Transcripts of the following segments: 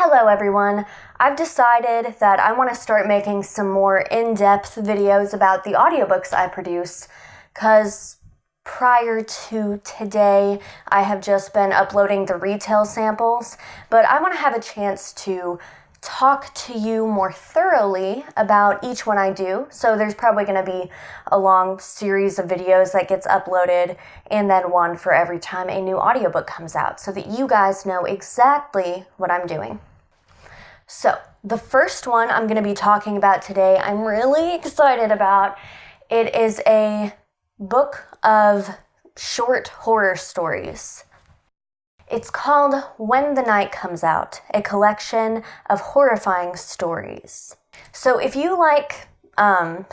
Hello everyone. I've decided that I want to start making some more in-depth videos about the audiobooks I produce, because prior to today, I have just been uploading the retail samples, but I want to have a chance to talk to you more thoroughly about each one I do. So there's probably going to be a long series of videos that gets uploaded and then one for every time a new audiobook comes out so that you guys know exactly what I'm doing. So the first one I'm going to be talking about today, I'm really excited about. It is a book of short horror stories. It's called When the Night Comes Out, a collection of horrifying stories. So if you like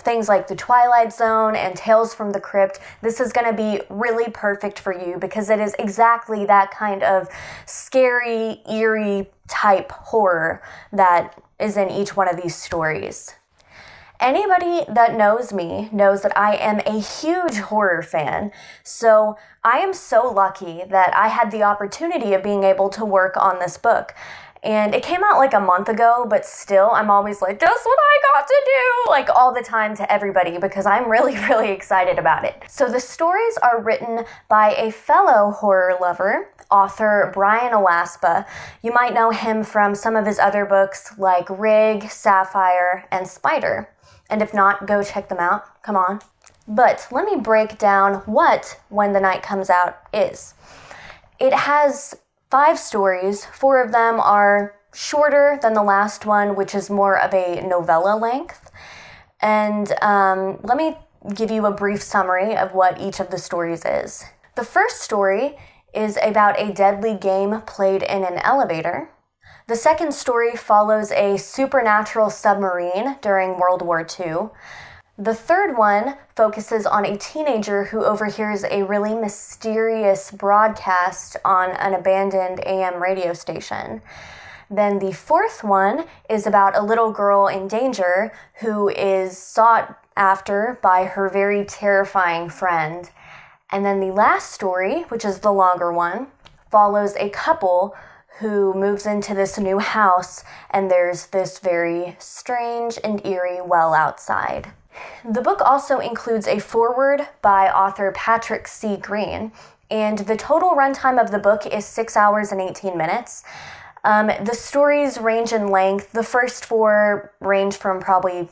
things like The Twilight Zone and Tales from the Crypt, this is going to be really perfect for you because it is exactly that kind of scary, eerie type horror that is in each one of these stories. Anybody that knows me knows that I am a huge horror fan, so I am so lucky that I had the opportunity of being able to work on this book. And it came out like a month ago, but still, I'm always like, guess what I got to do? Like all the time to everybody because I'm really, really excited about it. So the stories are written by a fellow horror lover, author Brian Alaspa. You might know him from some of his other books like Rig, Sapphire, and Spider. And if not, go check them out. Come on. But let me break down what When the Night Comes Out is. It has 5 stories. 4 of them are shorter than the last one, which is more of a novella length. And let me give you a brief summary of what each of the stories is. The first story is about a deadly game played in an elevator. The second story follows a supernatural submarine during World War II. The third one focuses on a teenager who overhears a really mysterious broadcast on an abandoned AM radio station. Then the fourth one is about a little girl in danger who is sought after by her very terrifying friend. And then the last story, which is the longer one, follows a couple who moves into this new house, and there's this very strange and eerie well outside. The book also includes a foreword by author Patrick C. Green, and the total runtime of the book is 6 hours and 18 minutes. The stories range in length. The first 4 range from probably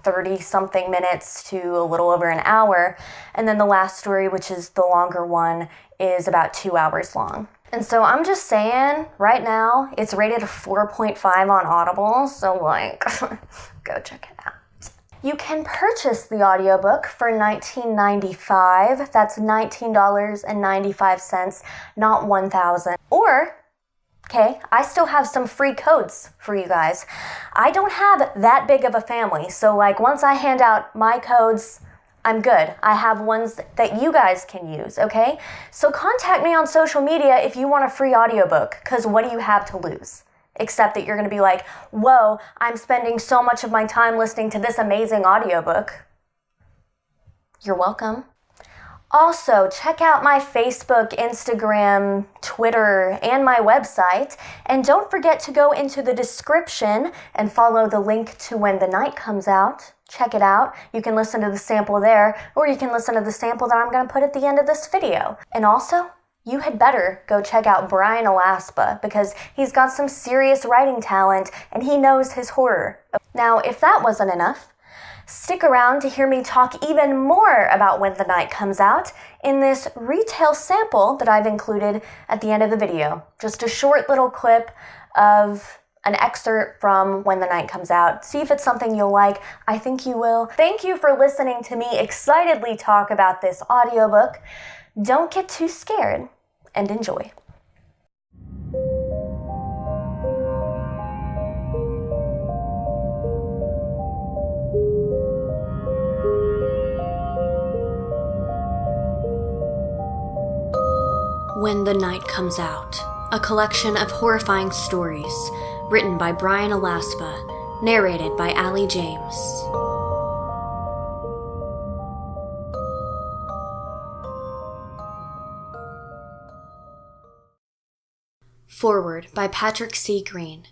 30-something minutes to a little over an hour, and then the last story, which is the longer one, is about 2 hours long. And so I'm just saying, right now, it's rated a 4.5 on Audible, so go check it out. You can purchase the audiobook for $19.95. That's $19.95, not $1,000. Or, I still have some free codes for you guys. I don't have that big of a family, so once I hand out my codes, I'm good. I have ones that you guys can use, okay? So contact me on social media if you want a free audiobook, because what do you have to lose? Except that you're going to be like, whoa, I'm spending so much of my time listening to this amazing audiobook. You're welcome. Also, check out my Facebook, Instagram, Twitter, and my website. And don't forget to go into the description and follow the link to When the Night Comes Out. Check it out. You can listen to the sample there, or you can listen to the sample that I'm going to put at the end of this video. And also, you had better go check out Brian Alaspa because he's got some serious writing talent and he knows his horror. Now, if that wasn't enough, stick around to hear me talk even more about When the Night Comes Out in this retail sample that I've included at the end of the video. Just a short little clip of an excerpt from When the Night Comes Out. See if it's something you'll like. I think you will. Thank you for listening to me excitedly talk about this audiobook. Don't get too scared and enjoy. When the Night Comes Out, a collection of horrifying stories, written by Brian Alaspa, narrated by Allie James. Foreword by Patrick C. Green.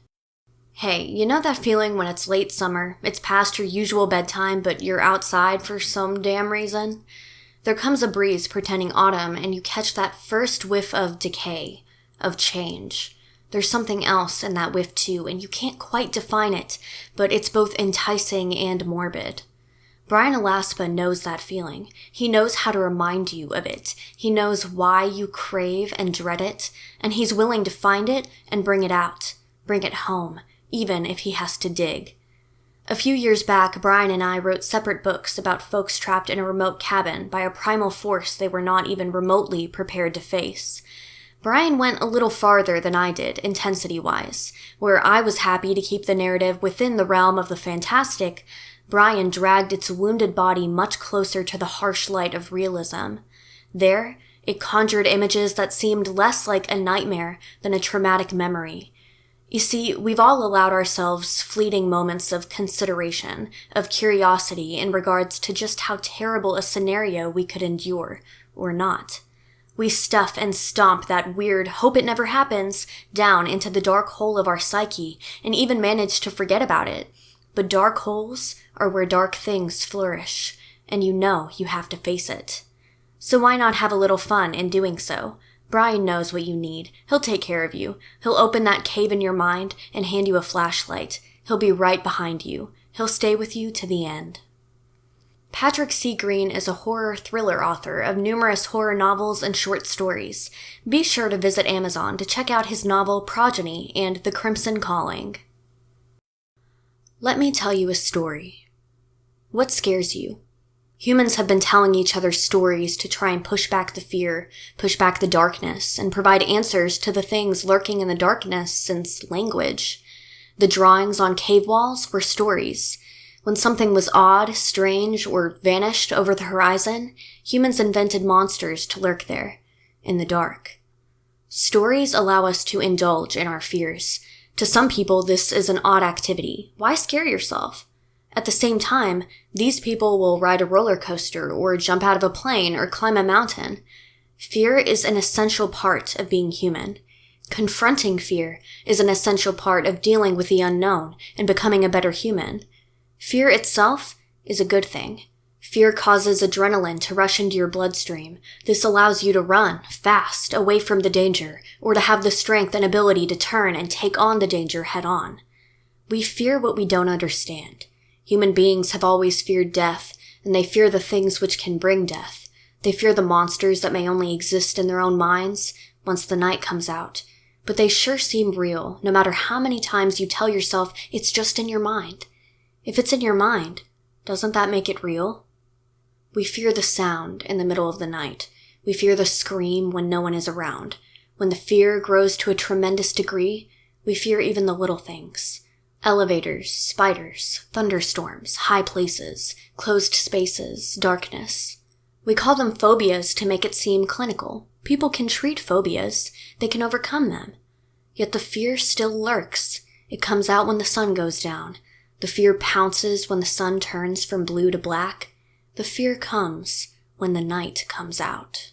Hey, you know that feeling when it's late summer, it's past your usual bedtime, but you're outside for some damn reason? There comes a breeze pretending autumn, and you catch that first whiff of decay, of change. There's something else in that whiff too, and you can't quite define it, but it's both enticing and morbid. Brian Alaspa knows that feeling. He knows how to remind you of it. He knows why you crave and dread it, and he's willing to find it and bring it out, bring it home, even if he has to dig. A few years back, Brian and I wrote separate books about folks trapped in a remote cabin by a primal force they were not even remotely prepared to face. Brian went a little farther than I did, intensity-wise. Where I was happy to keep the narrative within the realm of the fantastic, Brian dragged its wounded body much closer to the harsh light of realism. There, it conjured images that seemed less like a nightmare than a traumatic memory. You see, we've all allowed ourselves fleeting moments of consideration, of curiosity in regards to just how terrible a scenario we could endure, or not. We stuff and stomp that weird hope it never happens down into the dark hole of our psyche and even manage to forget about it. But dark holes are where dark things flourish, and you know you have to face it. So why not have a little fun in doing so? Brian knows what you need. He'll take care of you. He'll open that cave in your mind and hand you a flashlight. He'll be right behind you. He'll stay with you to the end. Patrick C. Green is a horror thriller author of numerous horror novels and short stories. Be sure to visit Amazon to check out his novel Progeny and The Crimson Calling. Let me tell you a story. What scares you? Humans have been telling each other stories to try and push back the fear, push back the darkness, and provide answers to the things lurking in the darkness since language. The drawings on cave walls were stories. When something was odd, strange, or vanished over the horizon, humans invented monsters to lurk there, in the dark. Stories allow us to indulge in our fears. To some people, this is an odd activity. Why scare yourself? At the same time, these people will ride a roller coaster or jump out of a plane or climb a mountain. Fear is an essential part of being human. Confronting fear is an essential part of dealing with the unknown and becoming a better human. Fear itself is a good thing. Fear causes adrenaline to rush into your bloodstream. This allows you to run fast away from the danger, or to have the strength and ability to turn and take on the danger head on. We fear what we don't understand. Human beings have always feared death, and they fear the things which can bring death. They fear the monsters that may only exist in their own minds once the night comes out. But they sure seem real, no matter how many times you tell yourself it's just in your mind. If it's in your mind, doesn't that make it real? We fear the sound in the middle of the night. We fear the scream when no one is around. When the fear grows to a tremendous degree, we fear even the little things. Elevators, spiders, thunderstorms, high places, closed spaces, darkness. We call them phobias to make it seem clinical. People can treat phobias. They can overcome them. Yet the fear still lurks. It comes out when the sun goes down. The fear pounces when the sun turns from blue to black. The fear comes when the night comes out.